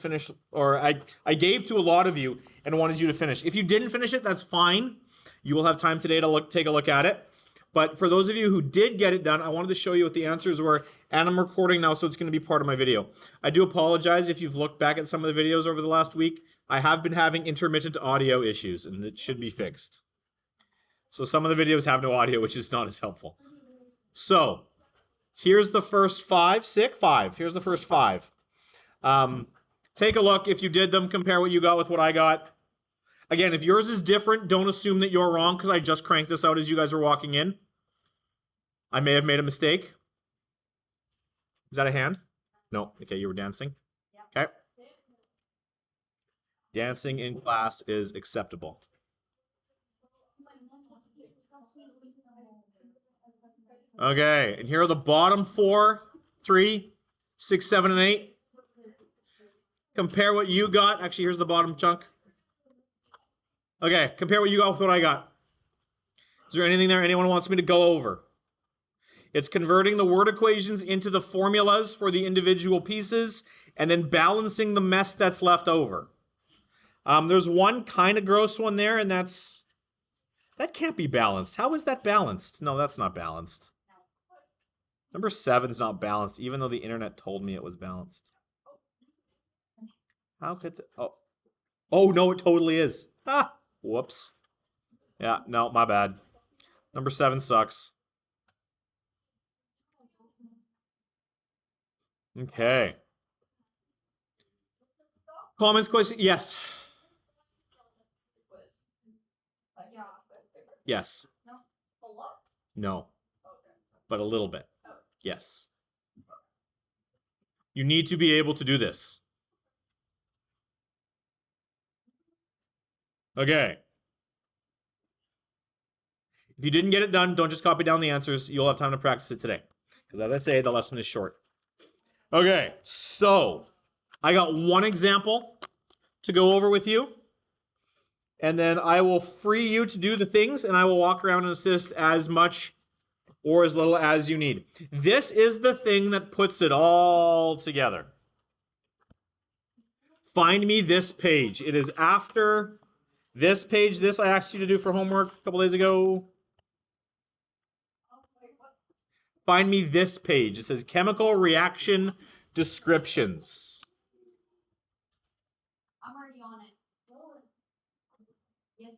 finish, or I gave to a lot of you and wanted you to finish. If you didn't finish it, that's fine. You will have time today to take a look at it. But for those of you who did get it done, I wanted to show you what the answers were, and I'm recording now, so it's going to be part of my video. I do apologize if you've looked back at some of the videos over the last week. I have been having intermittent audio issues, and it should be fixed. So some of the videos have no audio, which is not as helpful. So here's the first five. Here's the first five. Take a look. If you did them, compare what you got with what I got. Again, if yours is different, don't assume that you're wrong, because I just cranked this out as you guys were walking in. I may have made a mistake. Is that a hand? No. Okay, you were dancing. Okay. Dancing in class is acceptable. Okay, and here are the bottom 4, 3, 6, 7, and 8. Compare what you got. Actually, here's the bottom chunk. Okay, compare what you got with what I got. Is there anything there anyone wants me to go over? It's converting the word equations into the formulas for the individual pieces and then balancing the mess that's left over. There's one kind of gross one there, and that can't be balanced. How is that balanced? No, that's not balanced. Number 7's not balanced, even though the internet told me it was balanced. How could oh no, it totally is. Ah, whoops. Yeah, no, my bad. Number 7 sucks. Okay. Comments, questions? Yes. Yes. No. But a little bit. Yes. You need to be able to do this. Okay. If you didn't get it done, don't just copy down the answers. You'll have time to practice it today. Because as I say, the lesson is short. Okay, so I got one example to go over with you. And then I will free you to do the things, and I will walk around and assist as much or as little as you need. This is the thing that puts it all together. Find me this page. It is after this page. This I asked you to do for homework a couple days ago. Find me this page. It says chemical reaction descriptions. I'm already on it. Yes,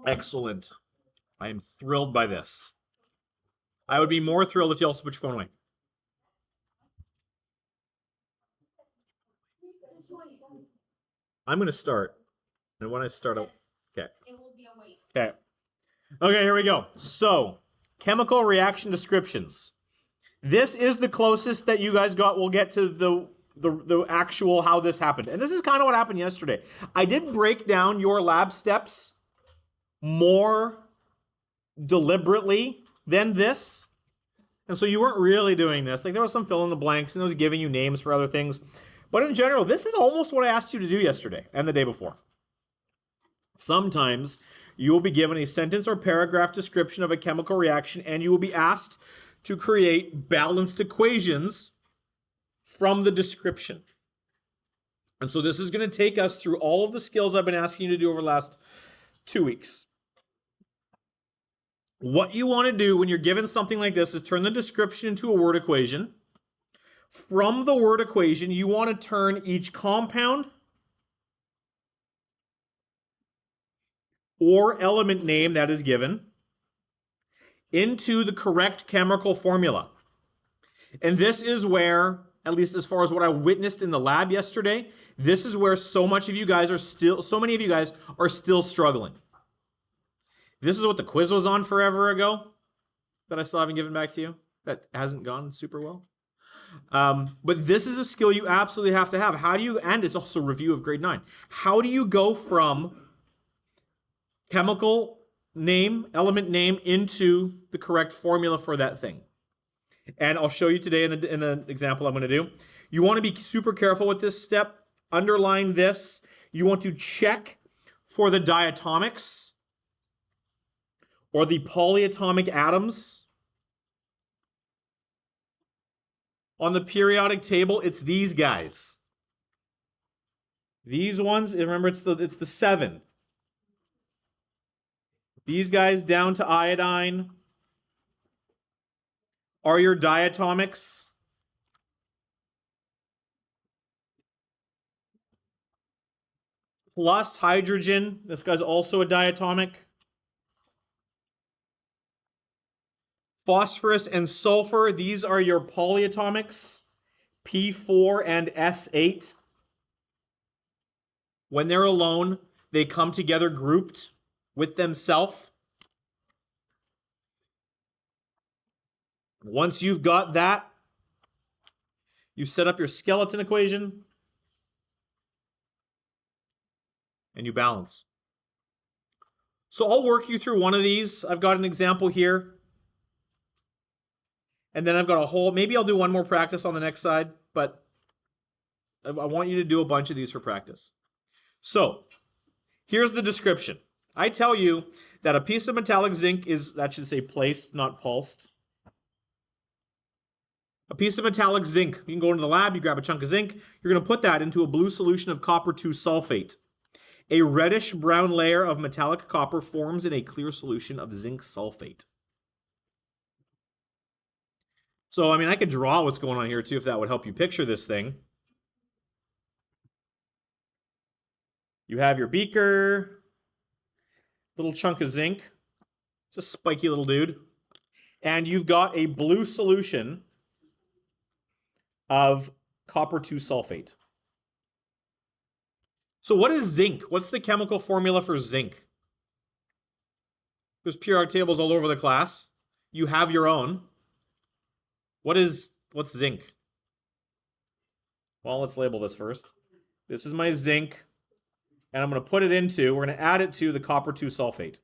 Excellent. I am thrilled by this. I would be more thrilled if you also put your phone away. I'm going to start. And when I start, okay. It will be a wait. Okay. Okay, here we go. So, chemical reaction descriptions. This is the closest that you guys got. We'll get to the actual how this happened. And this is kind of what happened yesterday. I did break down your lab steps more deliberately than this. And so you weren't really doing this. Like, there was some fill in the blanks, and it was giving you names for other things. But in general, this is almost what I asked you to do yesterday and the day before. Sometimes you will be given a sentence or paragraph description of a chemical reaction, and you will be asked to create balanced equations from the description. And so this is going to take us through all of the skills I've been asking you to do over the last 2 weeks. What you want to do when you're given something like this is turn the description into a word equation. From the word equation, you want to turn each compound or element name that is given into the correct chemical formula. And this is where, at least as far as what I witnessed in the lab yesterday, this is where so many of you guys are still struggling. This is what the quiz was on forever ago that I still haven't given back to you. That hasn't gone super well. But this is a skill you absolutely have to have. And it's also a review of grade 9. How do you go from chemical name, element name, into the correct formula for that thing? And I'll show you today in the example I'm going to do. You want to be super careful with this step. Underline this. You want to check for the diatomics or the polyatomic atoms. On the periodic table, it's these guys. These ones, remember it's the 7. These guys down to iodine are your diatomics. Plus hydrogen. This guy's also a diatomic. Phosphorus and sulfur. These are your polyatomics. P4 and S8. When they're alone, they come together grouped with themselves. Once you've got that, you set up your skeleton equation and you balance. So I'll work you through one of these. I've got an example here. And then I've got a whole, maybe I'll do one more practice on the next side, but I want you to do a bunch of these for practice. So here's the description. I tell you that a piece of metallic zinc is, that should say placed, not pulsed. A piece of metallic zinc. You can go into the lab, you grab a chunk of zinc, you're going to put that into a blue solution of copper 2 sulfate. A reddish brown layer of metallic copper forms in a clear solution of zinc sulfate. So, I mean, I could draw what's going on here too if that would help you picture this thing. You have your beaker, little chunk of zinc. It's a spiky little dude. And you've got a blue solution of copper 2 sulfate. So what is zinc? What's the chemical formula for zinc? There's periodic tables all over the class. You have your own. What's zinc? Well, let's label this first. This is my zinc. And I'm going to put it into, we're going to add it to the copper 2 sulfate.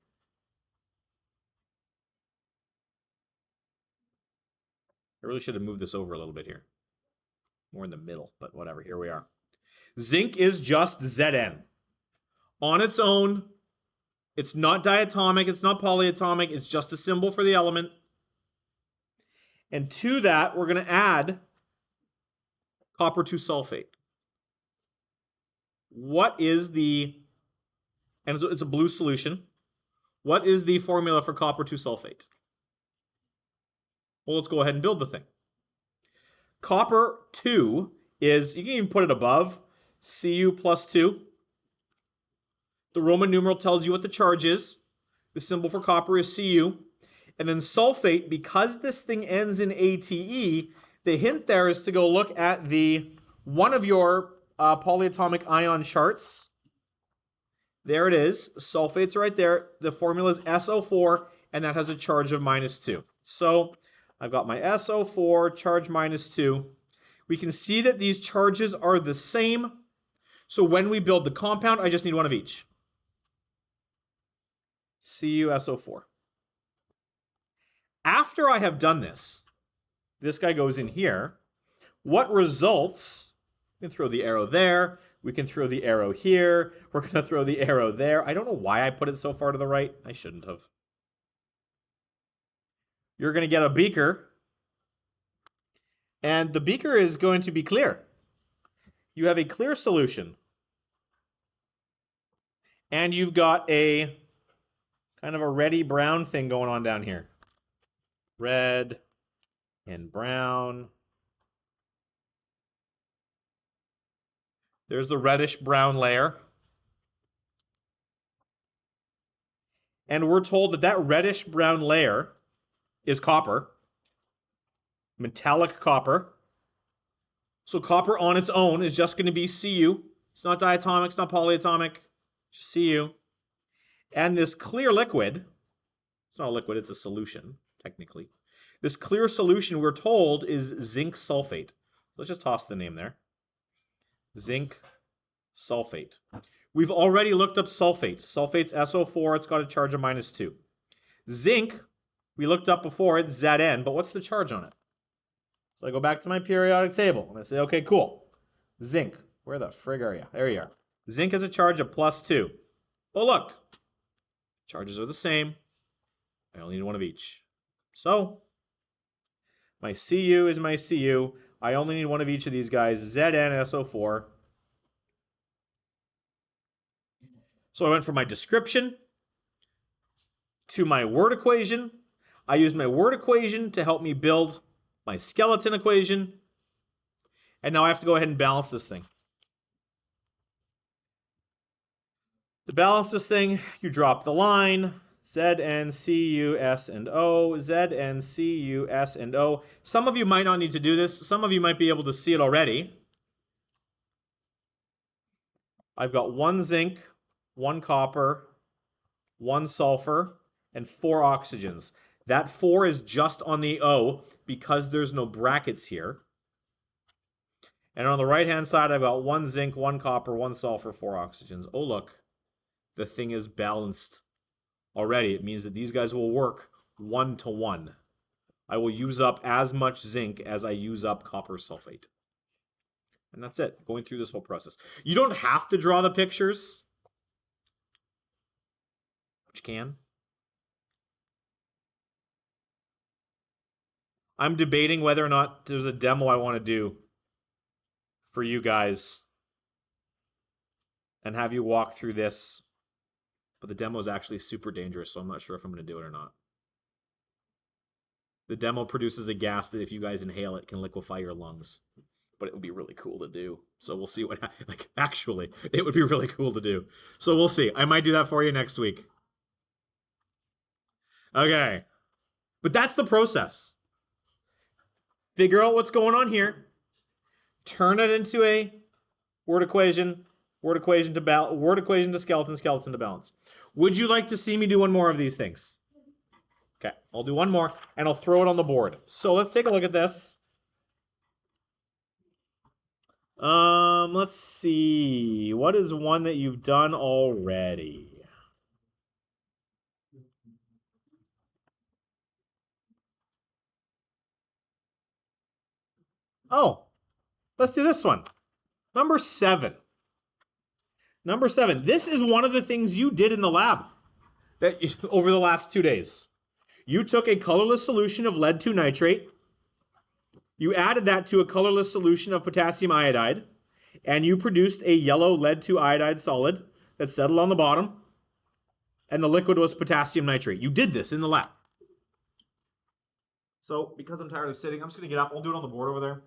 I really should have moved this over a little bit here. More in the middle, but whatever, here we are. Zinc is just Zn. On its own, it's not diatomic, it's not polyatomic, it's just a symbol for the element. And to that, we're going to add copper 2 sulfate. What is the, and it's a blue solution. What is the formula for copper 2 sulfate? Well, let's go ahead and build the thing. Copper 2 is, you can even put it above, Cu plus 2. The Roman numeral tells you what the charge is. The symbol for copper is Cu. And then sulfate, because this thing ends in ATE, the hint there is to go look at one of your polyatomic ion charts. There it is. Sulfate's right there. The formula is SO4, and that has a charge of -2. So I've got my SO4, charge -2. We can see that these charges are the same. So when we build the compound, I just need one of each. CuSO4. After I have done this guy goes in here. What results? We can throw the arrow there. We can throw the arrow here. We're going to throw the arrow there. I don't know why I put it so far to the right. I shouldn't have. You're going to get a beaker. And the beaker is going to be clear. You have a clear solution. And you've got a kind of a reddy brown thing going on down here. Red and brown. There's the reddish brown layer. And we're told that that reddish brown layer is copper. Metallic copper. So copper on its own is just going to be Cu. It's not diatomic, it's not polyatomic. Just Cu. And this clear liquid, it's not a liquid, it's a solution, technically. This clear solution, we're told, is zinc sulfate. Let's just toss the name there. Zinc sulfate. We've already looked up sulfate. Sulfate's SO4, it's got a charge of -2. Zinc, we looked up before, it's Zn, but what's the charge on it? So I go back to my periodic table, and I say, okay, cool. Zinc, where the frig are you? There you are. Zinc has a charge of +2. Oh, look. Charges are the same. I only need one of each. So, my Cu is my Cu. I only need one of each of these guys, ZnSO4. So I went from my description to my word equation. I used my word equation to help me build my skeleton equation. And now I have to go ahead and balance this thing. To balance this thing, you drop the line. Z, N, C, U, S, and O. Z, N, C, U, S, and O. Some of you might not need to do this. Some of you might be able to see it already. I've got 1 zinc, 1 copper, 1 sulfur, and 4 oxygens. That 4 is just on the O because there's no brackets here. And on the right-hand side, I've got 1 zinc, 1 copper, 1 sulfur, 4 oxygens. Oh, look. The thing is balanced already. It means that these guys will work 1 to 1. I will use up as much zinc as I use up copper sulfate. And that's it, going through this whole process. You don't have to draw the pictures, but you can. I'm debating whether or not there's a demo I want to do for you guys and have you walk through this. But the demo is actually super dangerous, so I'm not sure if I'm going to do it or not. The demo produces a gas that if you guys inhale it can liquefy your lungs. But it would be really cool to do. So we'll see what, like, actually, it would be really cool to do. So we'll see. I might do that for you next week. Okay. But that's the process. Figure out what's going on here. Turn it into a word equation to skeleton, skeleton to balance. Would you like to see me do one more of these things? Okay, I'll do one more, and I'll throw it on the board. So let's take a look at this. Let's see. What is one that you've done already? Oh, let's do this one. Number 7. Number 7. This is one of the things you did in the lab that over the last 2 days. You took a colorless solution of lead 2 nitrate. You added that to a colorless solution of potassium iodide, and you produced a yellow lead 2 iodide solid that settled on the bottom, and the liquid was potassium nitrate. You did this in the lab. So, because I'm tired of sitting, I'm just going to get up. I'll do it on the board over there.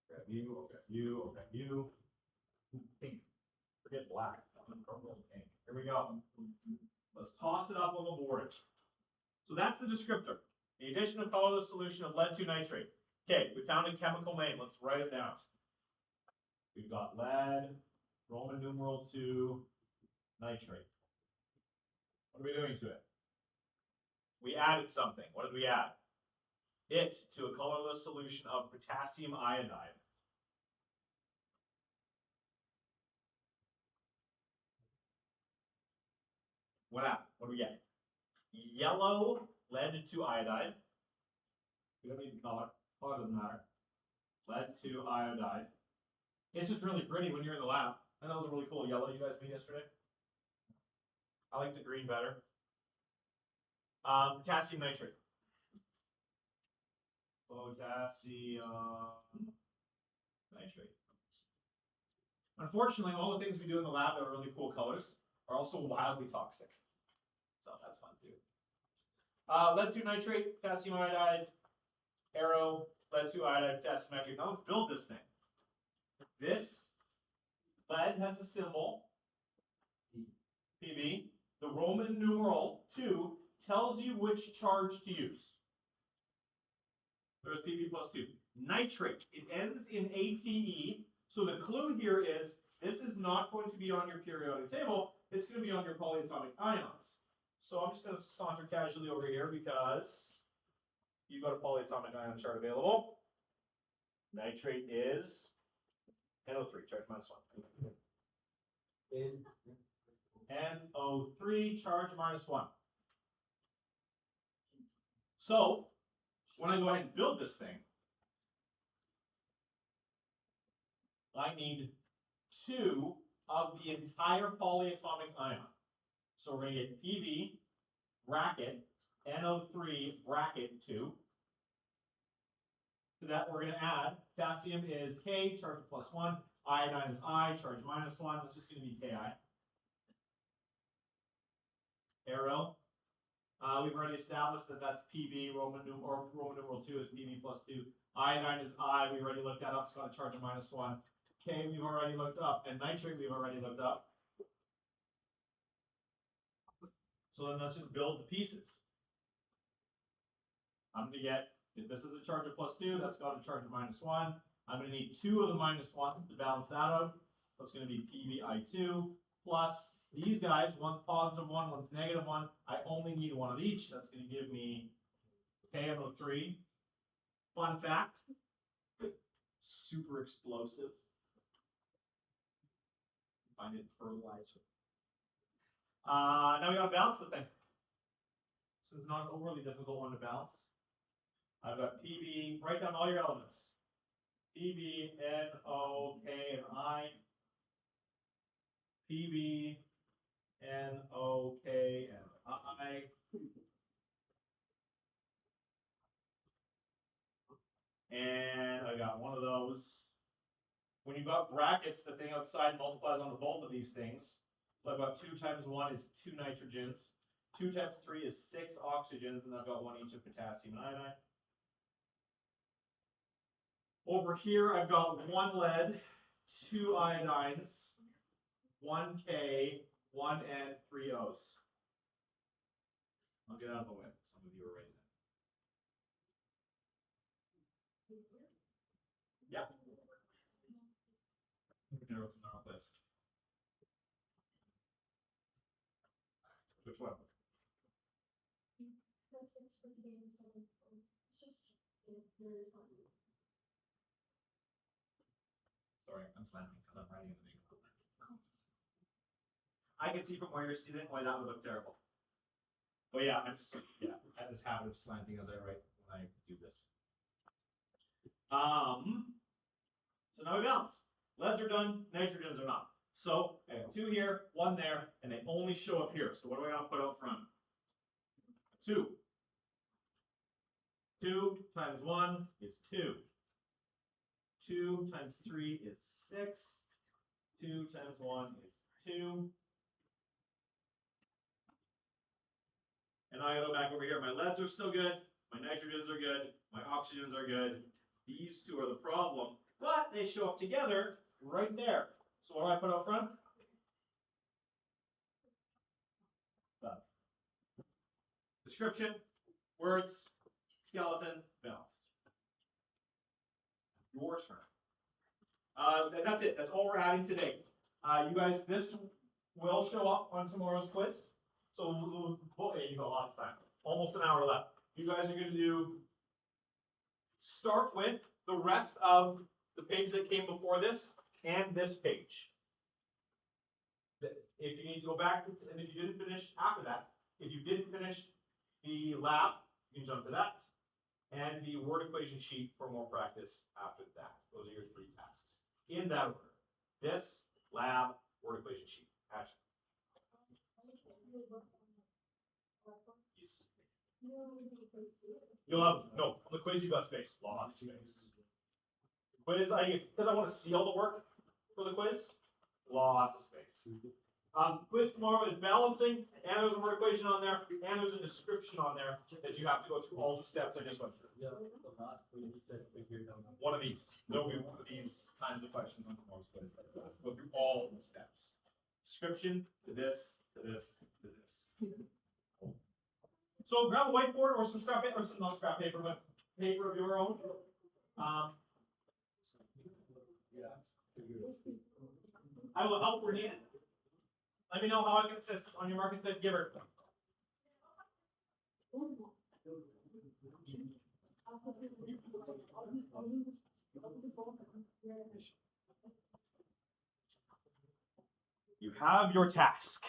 Okay, you. Pink. Forget black. Pink. Here we go. Let's toss it up on the board. So that's the descriptor. The addition of colorless solution of lead 2 nitrate. Okay, we found a chemical name. Let's write it down. We've got lead, Roman numeral 2, nitrate. What are we doing to it? We added something. What did we add? It to a colorless solution of potassium iodide. What happened? What do we get? Yellow lead 2 iodide. We don't need the color. Color doesn't matter. Lead 2 iodide. It's just really pretty when you're in the lab. And that was a really cool yellow you guys made yesterday. I like the green better. Potassium nitrate. Potassium nitrate. Unfortunately, all the things we do in the lab that are really cool colors are also wildly toxic. So that's fun too. Lead 2 nitrate, potassium iodide, arrow, lead 2 iodide, potassium nitrate. Now let's build this thing. This lead has a symbol, Pb. The Roman numeral 2 tells you which charge to use. There's Pb plus 2. Nitrate, it ends in ATE. So the clue here is this is not going to be on your periodic table. It's going to be on your polyatomic ions. So I'm just going to saunter casually over here because you've got a polyatomic ion chart available. Nitrate is NO3, charge minus 1. NO3, charge minus 1. So when I go ahead and build this thing, I need 2 of the entire polyatomic ion. So we're going to get Pb bracket NO3 bracket 2. To that we're going to add potassium is K, charge plus 1, Iodine is I, charge -1. That's just going to be Ki. Arrow. We've already established that that's Pb, Roman numeral 2 is Pb plus 2. Iodine is I, we already looked that up, it's got a charge of -1. K, we've already looked up, and nitrate, we've already looked up. So then let's just build the pieces. I'm going to get, if this is a charge of +2, that's got a charge of -1. I'm going to need 2 of the -1 to balance that out. So it's going to be PbI2 plus these guys, one's +1, one's -1. I only need one of each. That's going to give me KNO3. Fun fact, super explosive. Find it in fertilizer. Now we gotta balance the thing. This is not an overly difficult one to balance. I've got Pb, write down all your elements. Pb, N, O, K, and I. Pb, N, O, K, and I. And I got one of those. When you've got brackets, the thing outside multiplies onto both of these things. So I've got 2 times 1 is 2 nitrogens. 2 times 3 is 6 oxygens, and I've got 1 each of potassium and iodine. Over here, I've got 1 lead, 2 iodines, 1 K, 1 N, 3 O's. I'll get out of the way. Some of you are writing it. Yeah. Arrows in the wrong place. Which one? Sorry, I'm slanting because I'm writing in the big. I can see from where you're sitting why that would look terrible. But yeah, I have this habit of slanting as I write when I do this. So now we balance. Leads are done, nitrogens are not. So I have 2 here, 1 there, and they only show up here. So what do I want to put out front? 2. 2 times 1 is 2. 2 times 3 is 6. 2 times 1 is 2. And I go back over here. My leads are still good. My nitrogens are good. My oxygens are good. These 2 are the problem. But they show up together right there. So what do I put out front? Description, words, skeleton, balanced. Your turn. That's it. That's all we're adding today. You guys, this will show up on tomorrow's quiz. So you got lots of time. Almost an hour left. You guys are going to start with the rest of the page that came before this and this page. If you need to go back, and if you didn't finish after that, if you didn't finish the lab, you can jump to that. And the word equation sheet for more practice after that. Those are your 3 tasks. In that order. This, lab, word equation sheet. Action. Yes. You'll have, no, on the quiz you got space. Lots of space. Quiz, because I want to see all the work for the quiz. Lots of space. Quiz tomorrow is balancing, and there's a word equation on there, and there's a description on there that you have to go through all the steps I just went through. Yeah, the last one you said figured out. One of these. There'll be one of these kinds of questions on tomorrow's quiz. Go through all the steps. Description to this, to this, to this. So grab a whiteboard or some scrap paper, or some not scrap paper, but paper of your own. I will help Renee. Let me know how I can assist on your market set giver. You have your task.